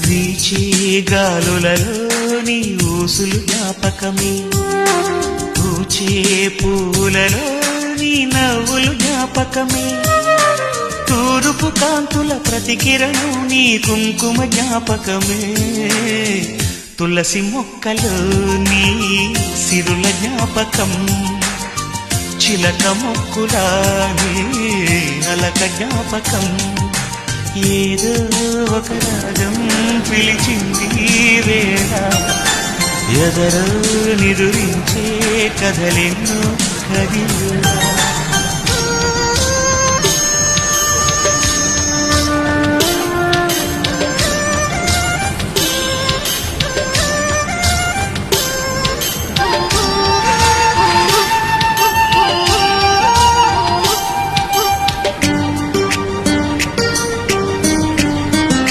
వీచే గాలులలో నీ ఊసులు జ్ఞాపకమే, పూచే పూలలో నీ నవ్వులు జ్ఞాపకమే, తూరుపు కాంతుల ప్రతికిరణం నీ కుంకుమ జ్ఞాపకమే, తులసి మొక్కలో నీ సిరుల జ్ఞాపకం, చిలక మొక్కులా నీ అలక జ్ఞాపకం, ఏదో ఒక రాగం పిలిచింది వేళ, ఎదరో నిదురించే కథలెన్నో కదిలో.